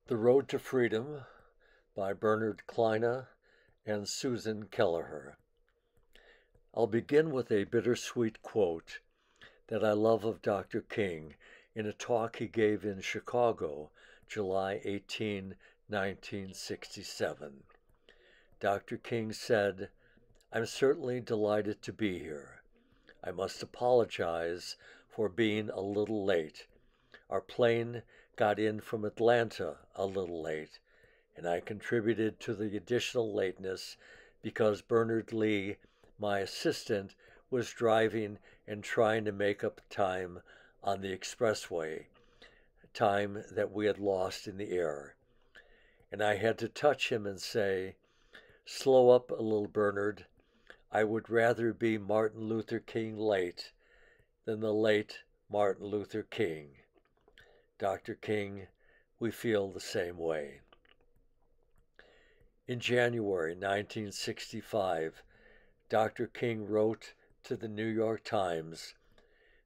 The Road to Freedom by Bernard Kleine and Susan Kelleher. I'll begin with a bittersweet quote that I love of Dr. King in a talk he gave in Chicago, July 18, 1967. Dr. King said, "I'm certainly delighted to be here. I must apologize for being a little late. Our plane got in from Atlanta a little late, and I contributed to the additional lateness because Bernard Lee, my assistant, was driving and trying to make up time on the expressway, time that we had lost in the air. And I had to touch him and say, 'Slow up a little, Bernard. I would rather be Martin Luther King late than the late Martin Luther King.' Dr. King, we feel the same way." In January 1965, Dr. King wrote to the New York Times,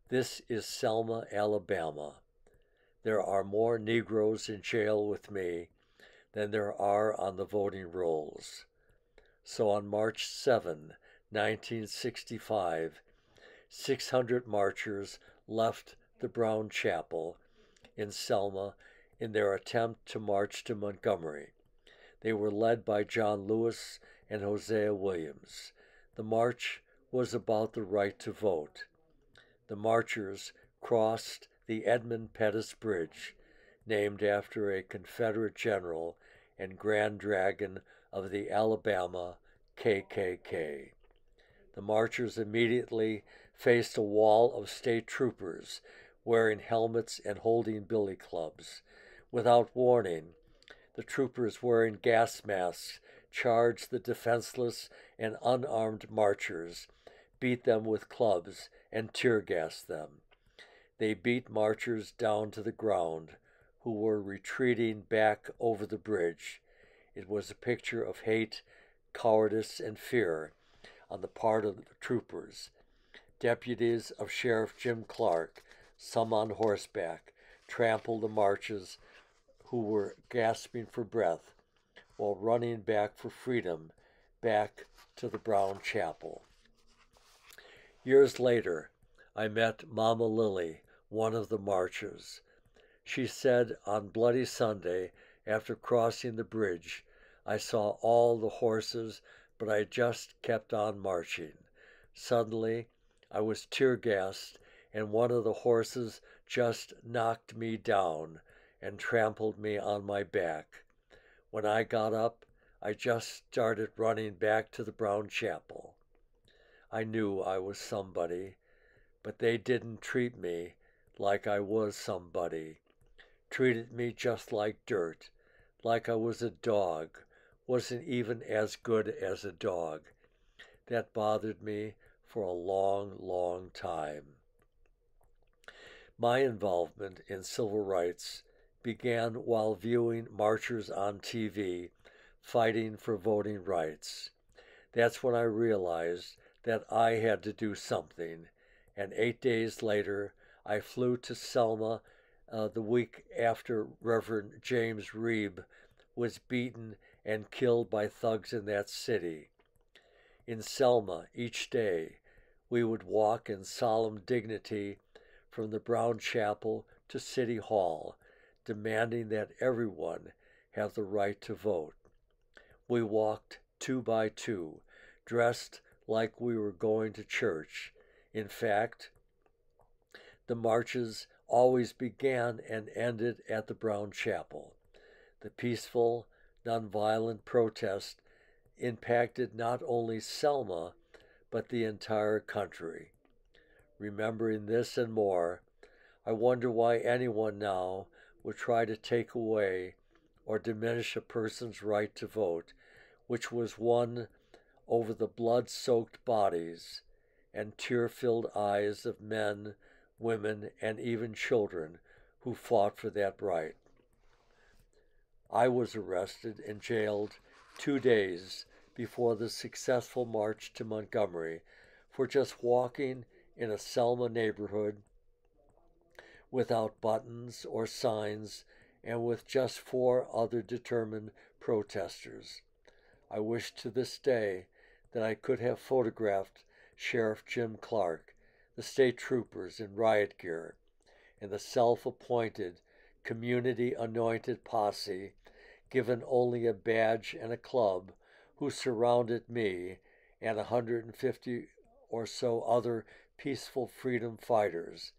"This is Selma, Alabama. There are more Negroes in jail with me than there are on the voting rolls." So on March 7, 1965, 600 marchers left the Brown Chapel in Selma in their attempt to march to Montgomery. They were led by John Lewis and Hosea Williams. The march was about the right to vote. The marchers crossed the Edmund Pettus Bridge, named after a Confederate general and Grand Dragon of the Alabama KKK. The marchers immediately faced a wall of state troopers wearing helmets and holding billy clubs. Without warning, the troopers wearing gas masks charged the defenseless and unarmed marchers, beat them with clubs, and tear gassed them. They beat marchers down to the ground, who were retreating back over the bridge. It was a picture of hate, cowardice, and fear on the part of the troopers. Deputies of Sheriff Jim Clark, some on horseback, trampled the marchers who were gasping for breath while running back for freedom, back to the Brown Chapel. Years later, I met Mama Lily, one of the marchers. She said on Bloody Sunday, after crossing the bridge, "I saw all the horses, but I just kept on marching. Suddenly, I was tear-gassed, and one of the horses just knocked me down and trampled me on my back. When I got up, I just started running back to the Brown Chapel. I knew I was somebody, but they didn't treat me like I was somebody. Treated me just like dirt, like I was a dog, wasn't even as good as a dog. That bothered me for a long, long time." My involvement in civil rights began while viewing marchers on TV fighting for voting rights. That's when I realized that I had to do something, and 8 days later I flew to Selma the week after Reverend James Reeb was beaten and killed by thugs in that city. In Selma, each day, we would walk in solemn dignity from the Brown Chapel to City Hall, demanding that everyone have the right to vote. We walked 2 by 2, dressed like we were going to church. In fact, the marches always began and ended at the Brown Chapel. The peaceful, nonviolent protest impacted not only Selma, but the entire country. Remembering this and more, I wonder why anyone now would try to take away or diminish a person's right to vote, which was won over the blood-soaked bodies and tear-filled eyes of men, women, and even children who fought for that right. I was arrested and jailed 2 days before the successful march to Montgomery for just walking in a Selma neighborhood without buttons or signs and with just 4 other determined protesters. I wish to this day that I could have photographed Sheriff Jim Clark, the state troopers in riot gear, and the self-appointed, community-anointed posse, given only a badge and a club, who surrounded me and 150 or so other peaceful freedom fighters.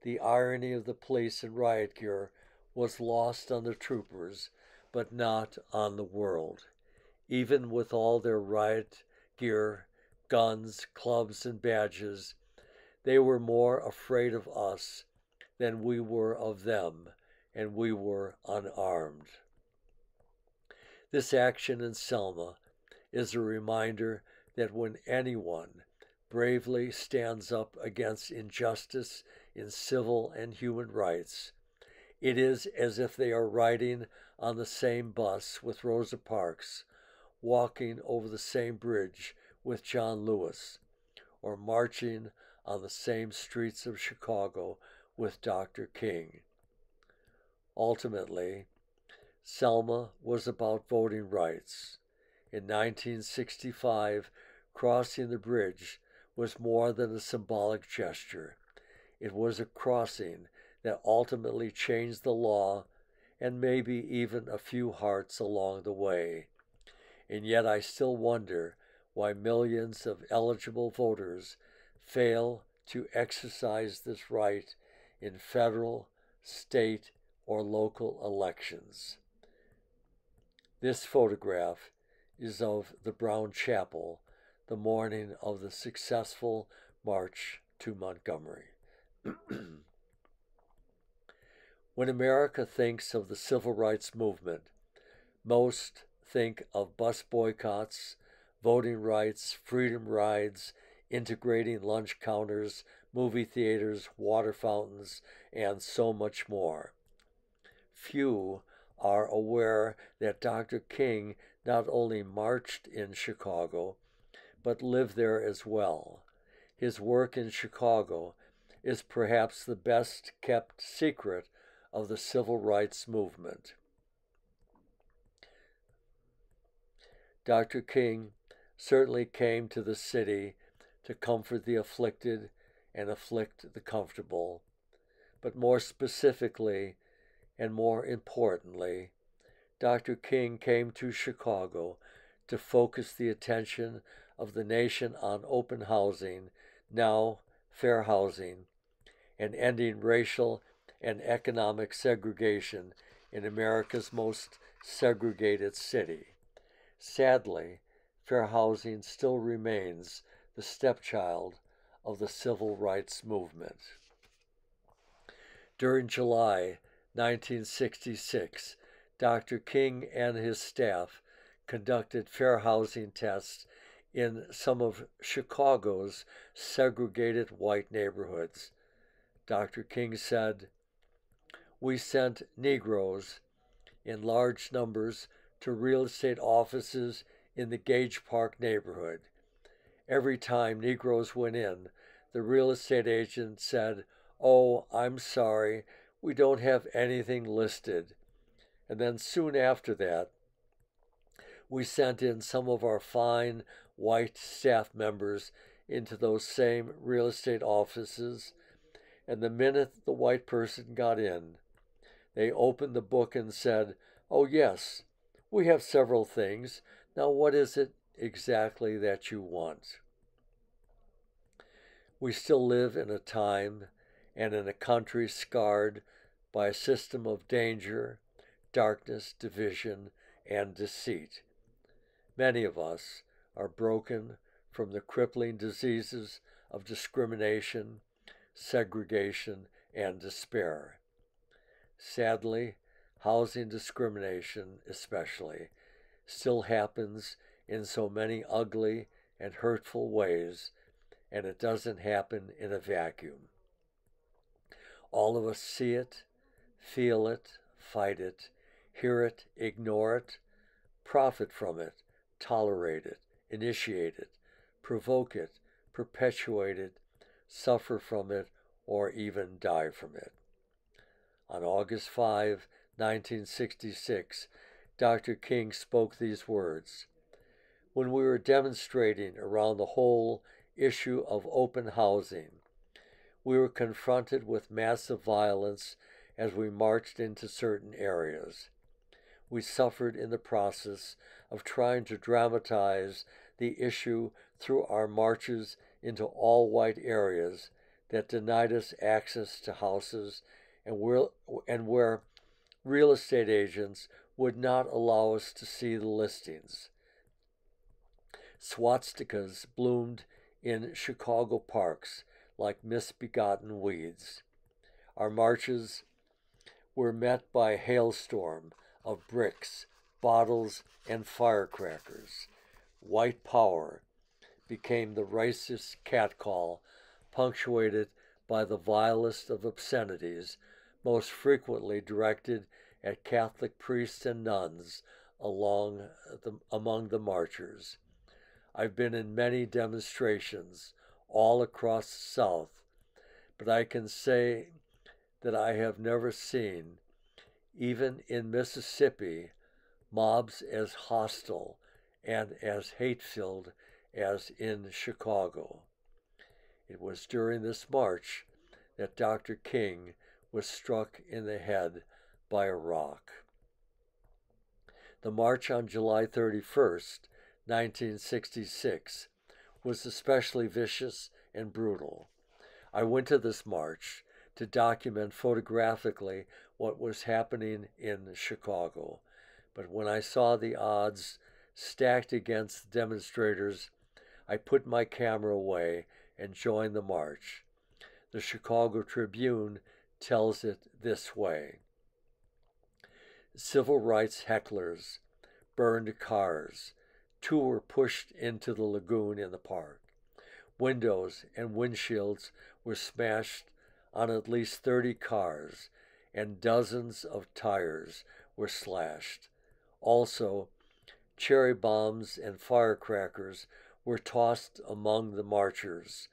The irony of the police in riot gear was lost on the troopers, but not on the world. Even with all their riot gear, guns, clubs, and badges, they were more afraid of us than we were of them, and we were unarmed. This action in Selma is a reminder that when anyone bravely stands up against injustice in civil and human rights, it is as if they are riding on the same bus with Rosa Parks, walking over the same bridge with John Lewis, or marching on the same streets of Chicago with Dr. King. Ultimately, Selma was about voting rights. In 1965, crossing the bridge was more than a symbolic gesture. It was a crossing that ultimately changed the law and maybe even a few hearts along the way. And yet I still wonder why millions of eligible voters fail to exercise this right in federal, state, or local elections. This photograph is of the Brown Chapel the morning of the successful march to Montgomery. When America thinks of the civil rights movement, most think of bus boycotts, voting rights, freedom rides, integrating lunch counters, movie theaters, water fountains, and so much more. Few are aware that Dr. King not only marched in Chicago, but lived there as well. His work in Chicago is perhaps the best kept secret of the civil rights movement. Dr. King certainly came to the city to comfort the afflicted and afflict the comfortable, but more specifically and more importantly, Dr. King came to Chicago to focus the attention of the nation on open housing, now fair housing, and ending racial and economic segregation in America's most segregated city. Sadly, fair housing still remains the stepchild of the civil rights movement. During July 1966, Dr. King and his staff conducted fair housing tests in some of Chicago's segregated white neighborhoods. Dr. King said, "We sent Negroes in large numbers to real estate offices in the Gage Park neighborhood. Every time Negroes went in, the real estate agent said, 'Oh, I'm sorry, we don't have anything listed.' And then soon after that, we sent in some of our fine white staff members into those same real estate offices, and the minute the white person got in, they opened the book and said, 'Oh yes, we have several things. Now what is it exactly that you want?' We still live in a time and in a country scarred by a system of danger, darkness, division, and deceit. Many of us are broken from the crippling diseases of discrimination, segregation, and despair. Sadly, housing discrimination, especially, still happens in so many ugly and hurtful ways, and it doesn't happen in a vacuum. All of us see it, feel it, fight it, hear it, ignore it, profit from it, tolerate it, initiate it, provoke it, perpetuate it, suffer from it, or even die from it. On August 5, 1966, Dr. King spoke these words. When we were demonstrating around the whole issue of open housing, we were confronted with massive violence as we marched into certain areas. We suffered in the process of trying to dramatize the issue through our marches into all-white areas that denied us access to houses and where real estate agents would not allow us to see the listings. Swastikas bloomed in Chicago parks like misbegotten weeds. Our marches were met by a hailstorm of bricks, bottles, and firecrackers. White power became the racist catcall, punctuated by the vilest of obscenities, most frequently directed at Catholic priests and nuns among the marchers. I've been in many demonstrations all across the South, but I can say that I have never seen, even in Mississippi, mobs as hostile and as hate-filled as in Chicago. It was during this march that Dr. King was struck in the head by a rock. The march on July 31st, 1966, was especially vicious and brutal. I went to this march to document photographically what was happening in Chicago, but when I saw the odds stacked against the demonstrators, I put my camera away and joined the march. The Chicago Tribune tells it this way. Civil rights hecklers burned cars. 2 were pushed into the lagoon in the park. Windows and windshields were smashed on at least 30 cars, and dozens of tires were slashed. Also, cherry bombs and firecrackers were tossed among the marchers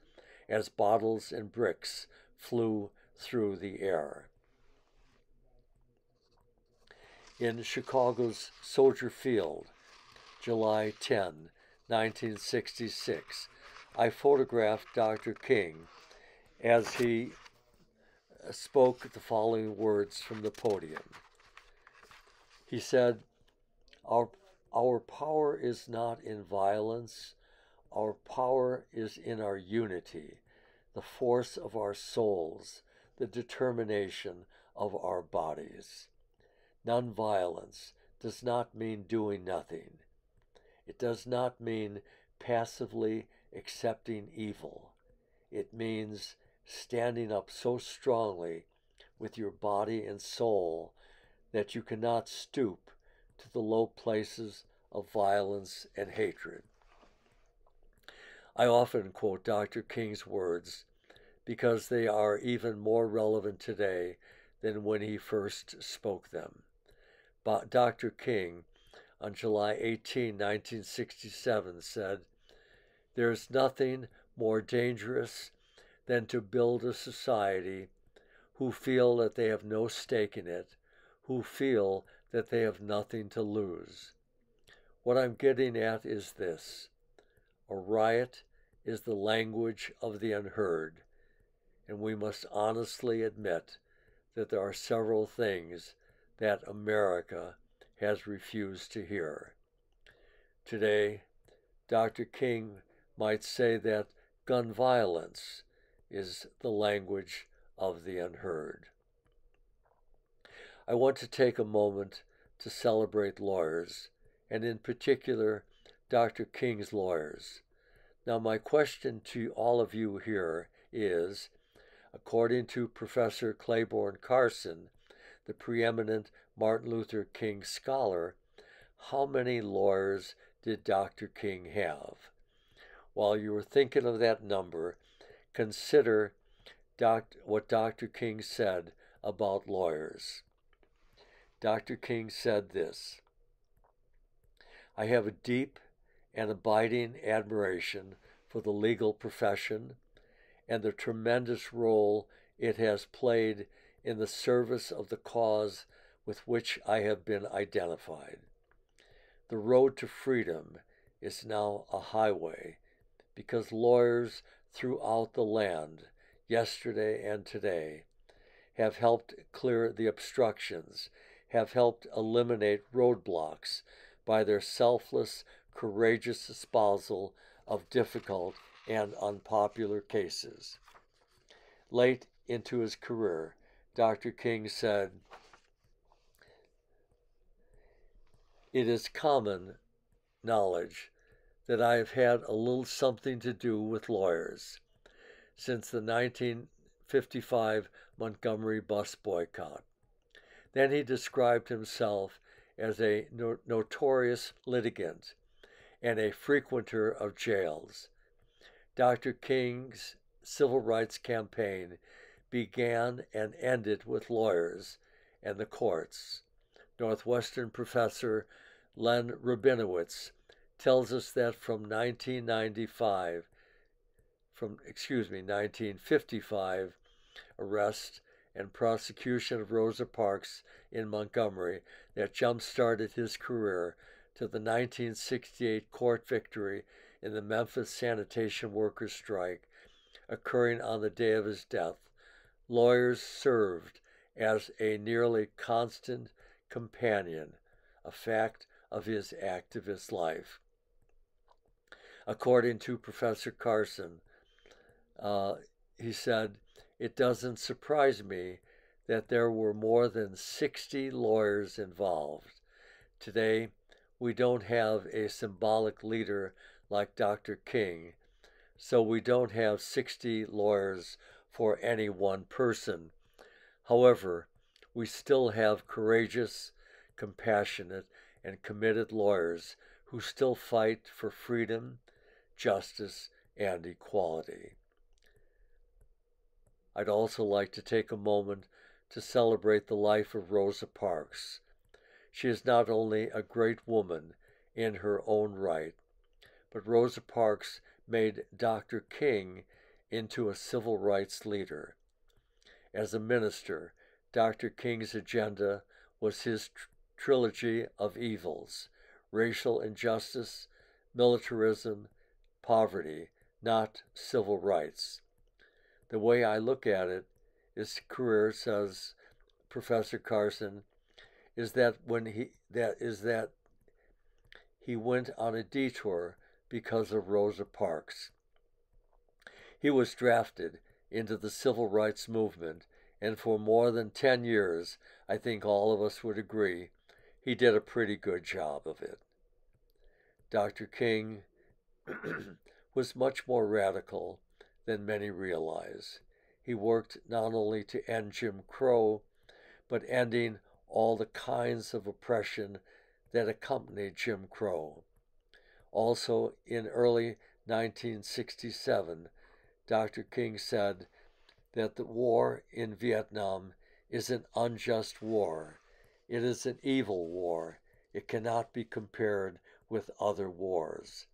as bottles and bricks flew through the air. In Chicago's Soldier Field, July 10, 1966, I photographed Dr. King as he spoke the following words from the podium. He said, Our power is not in violence. Our power is in our unity, the force of our souls, the determination of our bodies. Nonviolence does not mean doing nothing. It does not mean passively accepting evil. It means standing up so strongly with your body and soul that you cannot stoop to the low places of violence and hatred. I often quote Dr. King's words because they are even more relevant today than when he first spoke them. But Dr. King, on July 18, 1967, said, "There is nothing more dangerous than to build a society who feel that they have no stake in it, who feel that they have nothing to lose. What I'm getting at is this. A riot is the language of the unheard, and we must honestly admit that there are several things that America has refused to hear. Today, Dr. King might say that gun violence is the language of the unheard." I want to take a moment to celebrate lawyers, and in particular, Dr. King's lawyers. Now, my question to all of you here is, according to Professor Claiborne Carson, the preeminent Martin Luther King scholar, how many lawyers did Dr. King have? While you were thinking of that number, consider what Dr. King said about lawyers. Dr. King said this, "I have a deep and abiding admiration for the legal profession and the tremendous role it has played in the service of the cause with which I have been identified. The road to freedom is now a highway because lawyers throughout the land, yesterday and today, have helped clear the obstructions, have helped eliminate roadblocks by their selfless, courageous espousal of difficult and unpopular cases. Late into his career, Dr. King said, "It is common knowledge that I have had a little something to do with lawyers since the 1955 Montgomery bus boycott." Then he described himself as a notorious litigant and a frequenter of jails. Dr. King's civil rights campaign began and ended with lawyers and the courts. Northwestern professor Len Rabinowitz tells us that from 1955 arrest and prosecution of Rosa Parks in Montgomery that jump-started his career to the 1968 court victory in the Memphis sanitation workers' strike occurring on the day of his death, lawyers served as a nearly constant companion, a fact of his activist life. According to Professor Carson, he said, "It doesn't surprise me that there were more than 60 lawyers involved. Today, we don't have a symbolic leader like Dr. King, so we don't have 60 lawyers for any one person. However, we still have courageous, compassionate, and committed lawyers who still fight for freedom, justice, and equality." I'd also like to take a moment to celebrate the life of Rosa Parks. She is not only a great woman in her own right, but Rosa Parks made Dr. King into a civil rights leader. As a minister, Dr. King's agenda was his trilogy of evils: racial injustice, militarism, poverty, not civil rights. The way I look at it, his career, says Professor Carson, is that he went on a detour because of Rosa Parks. He was drafted into the civil rights movement, and for more than 10 years, I think all of us would agree, he did a pretty good job of it. Dr. King was much more radical than many realize. He worked not only to end Jim Crow, but ending all the kinds of oppression that accompanied Jim Crow. Also, in early 1967, Dr. King said that the war in Vietnam is an unjust war. It is an evil war. It cannot be compared with other wars.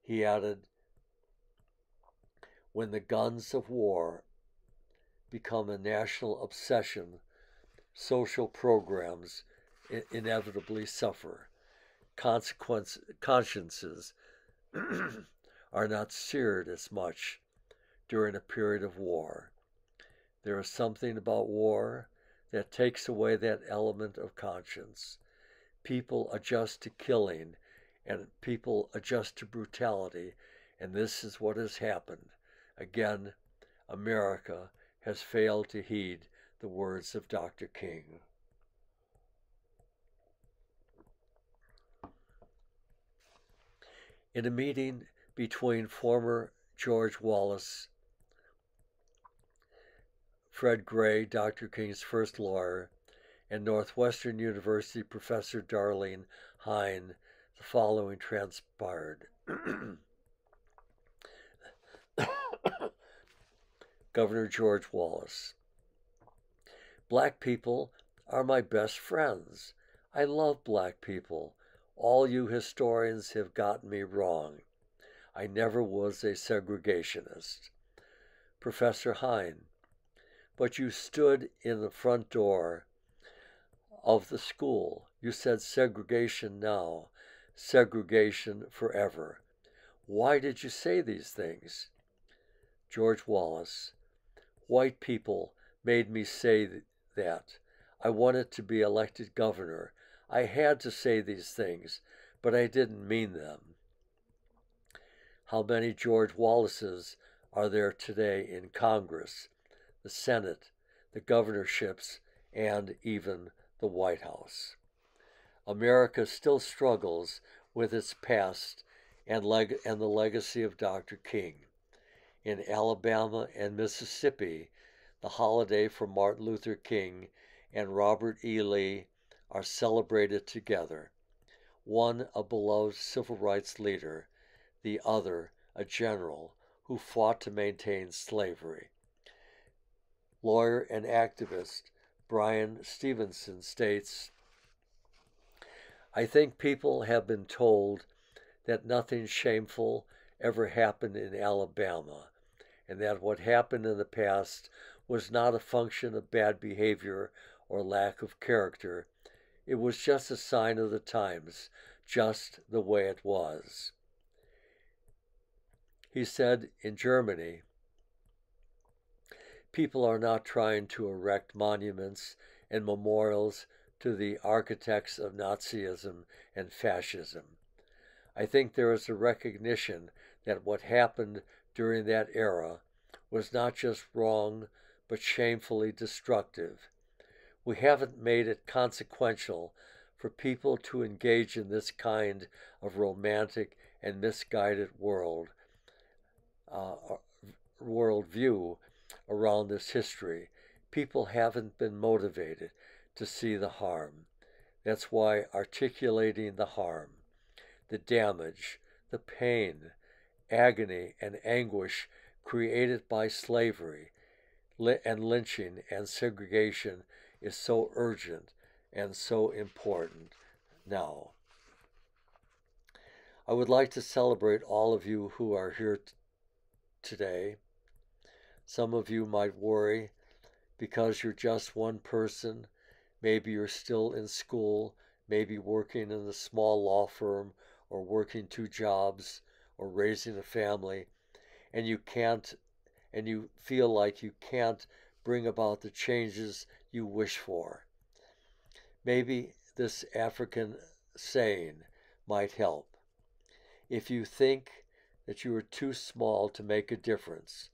He added, "When the guns of war become a national obsession, social programs inevitably suffer. Consciences are not seared as much during a period of war. There is something about war that takes away that element of conscience. People adjust to killing, and people adjust to brutality, and this is what has happened. Again, America has failed to heed the words of Dr. King." In a meeting between former George Wallace, Fred Gray, Dr. King's first lawyer, and Northwestern University professor Darlene Hine, the following transpired. Governor George Wallace: "Black people are my best friends. I love black people. All you historians have gotten me wrong. I never was a segregationist." Professor Hine: "But you stood in the front door of the school. You said segregation now, segregation forever. Why did you say these things? George Wallace. White people made me say that. I wanted to be elected governor. I had to say these things, but I didn't mean them. How many George Wallaces are there today in Congress, the Senate, the governorships, and even the White House? America still struggles with its past and the legacy of Dr. King. In Alabama and Mississippi, the holiday for Martin Luther King and Robert E. Lee are celebrated together. One a beloved civil rights leader, the other a general who fought to maintain slavery. Lawyer and activist Bryan Stevenson states, I think people have been told that nothing shameful ever happened in Alabama, and that what happened in the past was not a function of bad behavior or lack of character. It was just a sign of the times, just the way it was. He said in Germany, people are not trying to erect monuments and memorials to the architects of Nazism and fascism. I think there is a recognition that what happened during that era was not just wrong, but shamefully destructive. We haven't made it consequential for people to engage in this kind of romantic and misguided worldview around this history. People haven't been motivated to see the harm. That's why articulating the harm, the damage, the pain, agony, and anguish created by slavery and lynching and segregation is so urgent and so important now. I would like to celebrate all of you who are here today. Some of you might worry because you're just one person. Maybe you're still in school, maybe working in a small law firm or working 2 jobs or raising a family, and you feel like you can't bring about the changes you wish for. Maybe this African saying might help. If you think that you are too small to make a difference,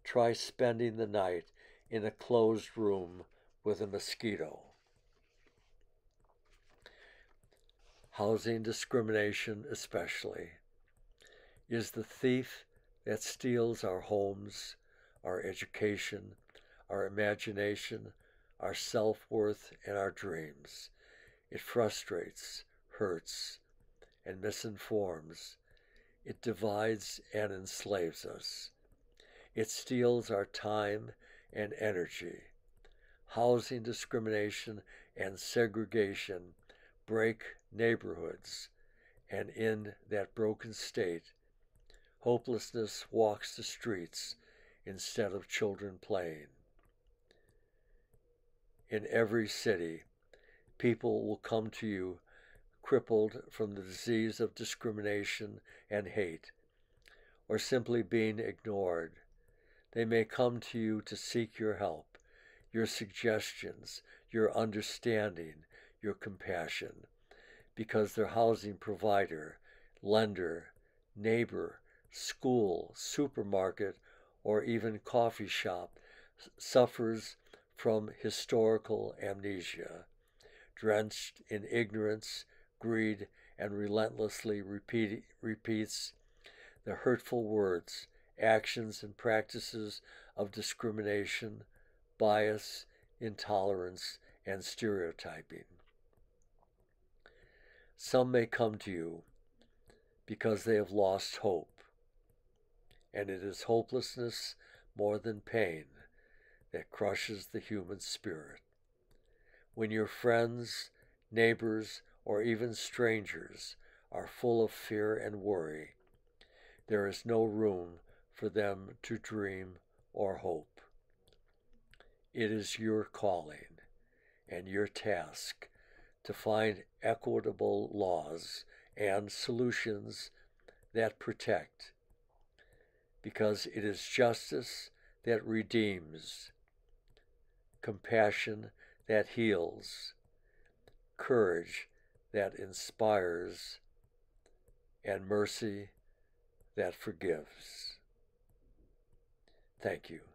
try spending the night in a closed room with a mosquito. Housing discrimination especially is the thief that steals our homes, our education, our imagination, our self-worth, and our dreams. It frustrates, hurts, and misinforms. It divides and enslaves us. It steals our time and energy. Housing discrimination and segregation break neighborhoods, and in that broken state, hopelessness walks the streets instead of children playing. In every city, people will come to you crippled from the disease of discrimination and hate, or simply being ignored. They may come to you to seek your help, your suggestions, your understanding, your compassion, because their housing provider, lender, neighbor, school, supermarket, or even coffee shop suffers from historical amnesia, drenched in ignorance, greed, and relentlessly repeats the hurtful words, actions, and practices of discrimination, bias, intolerance, and stereotyping. Some may come to you because they have lost hope, and it is hopelessness more than pain that crushes the human spirit. When your friends, neighbors, or even strangers are full of fear and worry, there is no room for them to dream or hope. It is your calling, and your task to find equitable laws and solutions that protect, because it is justice that redeems, compassion that heals, courage that inspires, and mercy that forgives. Thank you.